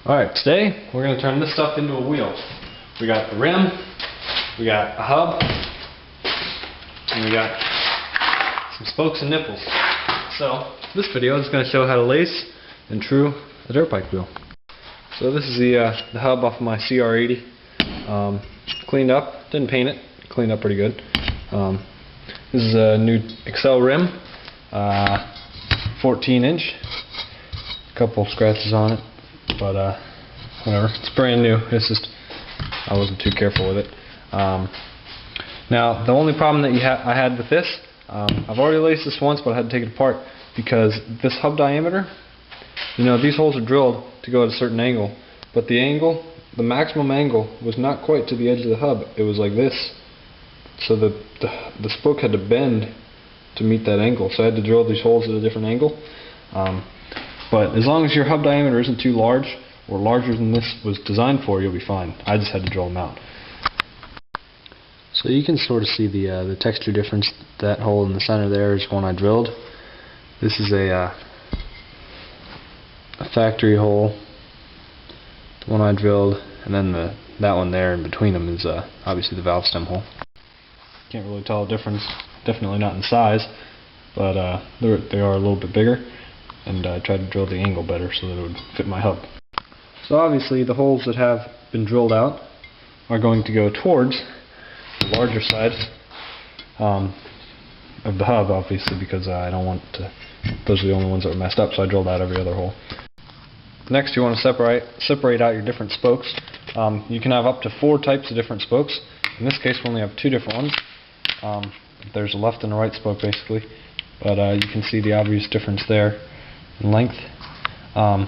Alright, today we're going to turn this stuff into a wheel. We got the rim, we got a hub, and we got some spokes and nipples. So this video is going to show how to lace and true a dirt bike wheel. So this is the hub off of my CR80. Cleaned up, didn't paint it, cleaned up pretty good. This is a new Excel rim, 14 inch, a couple scratches on it. But whatever, it's brand new. It's just I wasn't too careful with it. Now the only problem that I had with this, I've already laced this once, but I had to take it apart because this hub diameter, you know, these holes are drilled to go at a certain angle, but the maximum angle was not quite to the edge of the hub. It was like this, so the spoke had to bend to meet that angle. So I had to drill these holes at a different angle. But as long as your hub diameter isn't too large, or larger than this was designed for, you'll be fine. I just had to drill them out. So you can sort of see the texture difference. That hole in the center there is one I drilled. This is a factory hole, the one I drilled, and then that one there in between them is obviously the valve stem hole. Can't really tell a difference, definitely not in size, but they are a little bit bigger. And I tried to drill the angle better so that it would fit my hub. So obviously the holes that have been drilled out are going to go towards the larger side of the hub, obviously, because I don't want to, those are the only ones that were messed up, so I drilled out every other hole. Next you want to separate out your different spokes. You can have up to 4 types of different spokes. In this case we only have 2 different ones. There's a left and a right spoke basically, but you can see the obvious difference there in length. So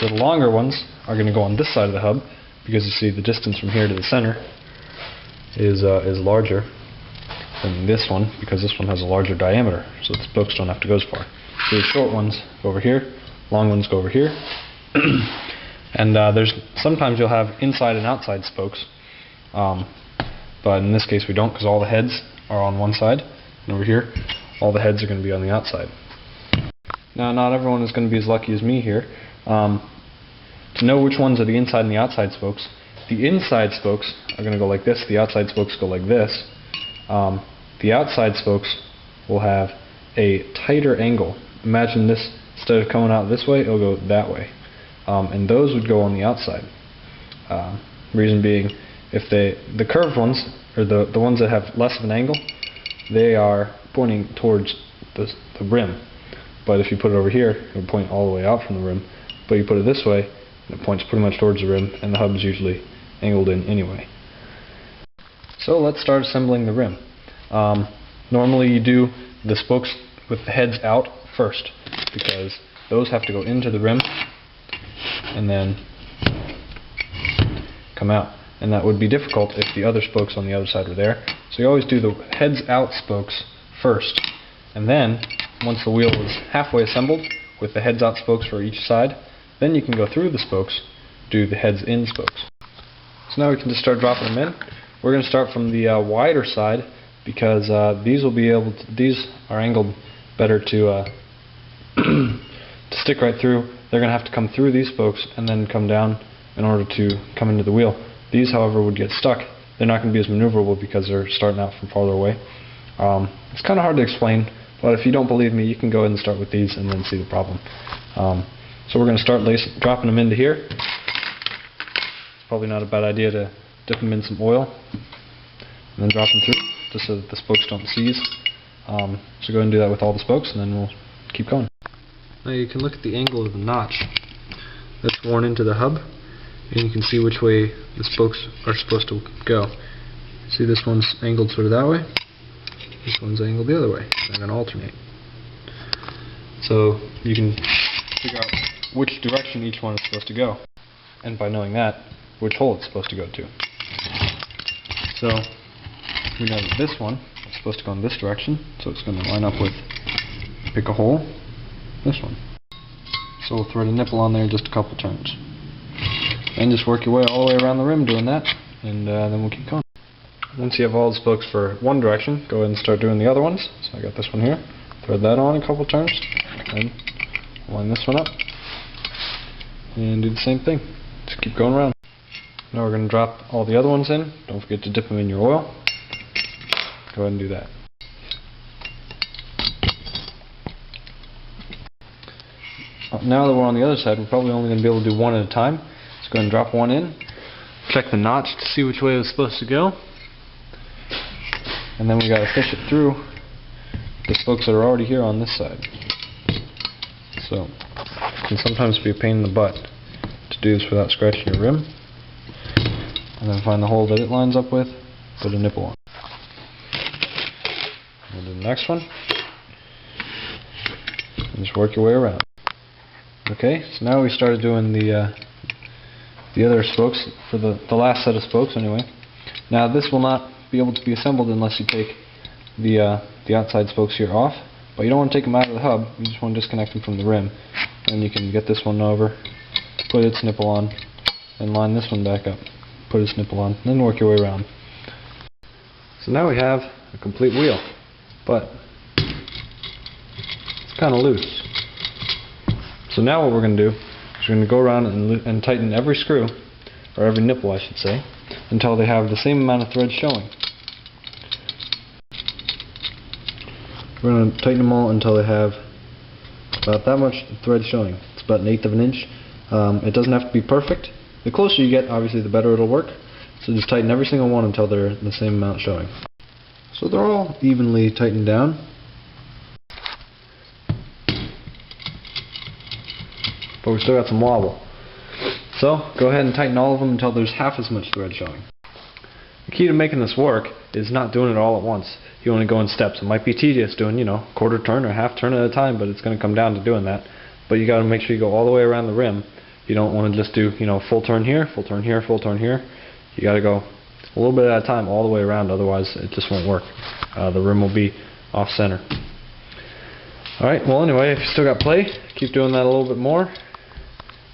the longer ones are going to go on this side of the hub because you see the distance from here to the center is larger than this one because this one has a larger diameter, so the spokes don't have to go as far. So the short ones go over here, long ones go over here. And sometimes you'll have inside and outside spokes, but in this case we don't, because all the heads are on one side, and over here all the heads are going to be on the outside. Now, not everyone is going to be as lucky as me here. To know which ones are the inside and the outside spokes, the inside spokes are going to go like this, the outside spokes go like this. The outside spokes will have a tighter angle. Imagine this, instead of coming out this way, it'll go that way. And those would go on the outside. Reason being, if the curved ones, or the ones that have less of an angle, they are pointing towards the rim. But if you put it over here, it would point all the way out from the rim. But you put it this way, and it points pretty much towards the rim, and the hub is usually angled in anyway. So let's start assembling the rim. Normally you do the spokes with the heads out first, because those have to go into the rim and then come out. And that would be difficult if the other spokes on the other side were there. So you always do the heads out spokes first, and then once the wheel is halfway assembled with the heads out spokes for each side, then you can go through the spokes, do the heads in spokes. So now we can just start dropping them in. We're going to start from the wider side because these are angled better to stick right through. They're going to have to come through these spokes and then come down in order to come into the wheel. These, however, would get stuck. They're not going to be as maneuverable because they're starting out from farther away. It's kind of hard to explain, but if you don't believe me, you can go ahead and start with these and then see the problem. So we're going to start dropping them into here. It's probably not a bad idea to dip them in some oil and then drop them through, just so that the spokes don't seize. So go ahead and do that with all the spokes, and then we'll keep going. Now you can look at the angle of the notch that's worn into the hub, and you can see which way the spokes are supposed to go. See, this one's angled sort of that way. This one's angled the other way. They're going to alternate. So you can figure out which direction each one is supposed to go, and by knowing that, which hole it's supposed to go to. So we know that this one is supposed to go in this direction, so it's going to line up with, pick a hole, this one. So we'll thread a nipple on there in just a couple turns. And just work your way all the way around the rim doing that, and then we'll keep going. Once you have all the spokes for one direction, go ahead and start doing the other ones. So I got this one here, thread that on a couple turns, and line this one up, and do the same thing. Just keep going around. Now we're going to drop all the other ones in. Don't forget to dip them in your oil. Go ahead and do that. Now that we're on the other side, we're probably only going to be able to do one at a time. Let's go ahead and drop one in. Check the notch to see which way it was supposed to go. And then we got to fish it through the spokes that are already here on this side. So it can sometimes be a pain in the butt to do this without scratching your rim. And then find the hole that it lines up with, put a nipple on. We'll do the next one. And just work your way around. Okay, so now we started doing the other spokes, for the last set of spokes anyway. Now this will not be able to be assembled unless you take the outside spokes here off, but you don't want to take them out of the hub, you just want to disconnect them from the rim. And you can get this one over, put its nipple on, and line this one back up, put its nipple on, and then work your way around. So now we have a complete wheel, but it's kind of loose. So now what we're going to do is we're going to go around and tighten every screw, or every nipple I should say, until they have the same amount of thread showing. We're going to tighten them all until they have about that much thread showing. It's about 1/8 of an inch. It doesn't have to be perfect. The closer you get, obviously, the better it'll work. So just tighten every single one until they're the same amount showing. So they're all evenly tightened down. But we still got some wobble. So go ahead and tighten all of them until there's half as much thread showing. The key to making this work is not doing it all at once. You want to go in steps. It might be tedious doing, quarter turn or half turn at a time, but it's going to come down to doing that. But you got to make sure you go all the way around the rim. You don't want to just do, full turn here, full turn here, full turn here. You got to go a little bit at a time all the way around, otherwise it just won't work. The rim will be off center. Alright, well anyway, if you still got play, keep doing that a little bit more.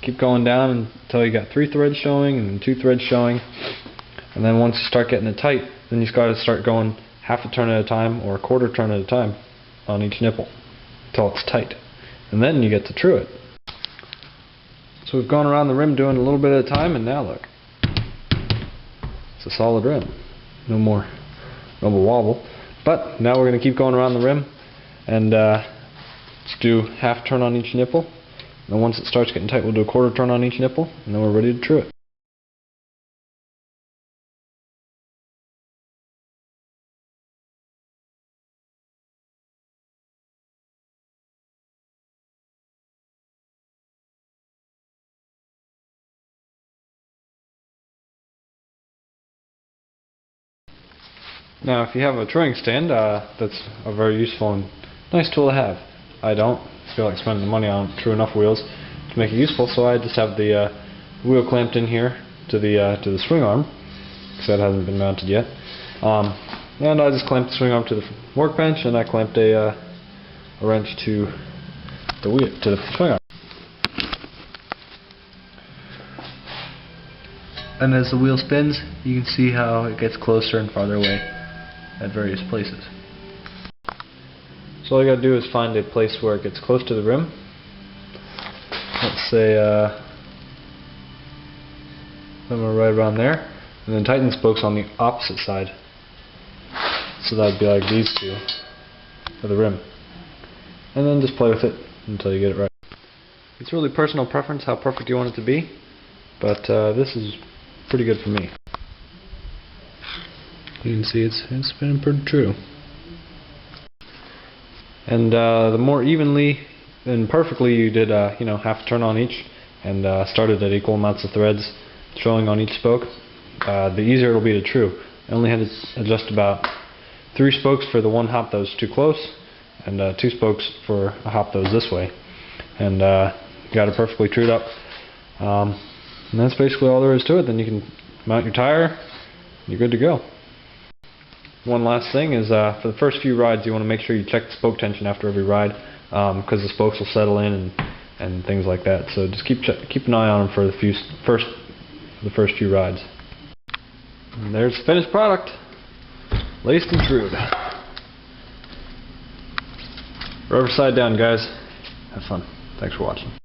Keep going down until you got 3 threads showing and 2 threads showing. And then once you start getting it tight, then you just got to start going half a turn at a time or a quarter turn at a time on each nipple until it's tight. And then you get to true it. So we've gone around the rim doing a little bit at a time, and now look. It's a solid rim. No more wobble. But now we're going to keep going around the rim and just do half turn on each nipple. And then once it starts getting tight, we'll do a quarter turn on each nipple, and then we're ready to true it. Now if you have a truing stand, that's a very useful and nice tool to have. I don't feel like spending the money on true enough wheels to make it useful, so I just have the wheel clamped in here to the swing arm, because that hasn't been mounted yet. And I just clamped the swing arm to the workbench, and I clamped a wrench to the swing arm. And as the wheel spins, you can see how it gets closer and farther away at various places. So all you gotta do is find a place where it gets close to the rim. Let's say somewhere right around there, and then tighten the spokes on the opposite side. So that'd be like these two for the rim. And then just play with it until you get it right. It's really personal preference how perfect you want it to be, but this is pretty good for me. You can see it's spinning pretty true. And the more evenly and perfectly you did, half a turn on each, and started at equal amounts of threads showing on each spoke, the easier it'll be to true. I only had to adjust about 3 spokes for the one hop that was too close, and 2 spokes for a hop that was this way, and got it perfectly trued up. And that's basically all there is to it. Then you can mount your tire, and you're good to go. One last thing is for the first few rides you want to make sure you check the spoke tension after every ride, because the spokes will settle in and things like that. So just keep an eye on them for the first few rides. And there's the finished product, laced and trued. Rubber side down, guys. Have fun. Thanks for watching.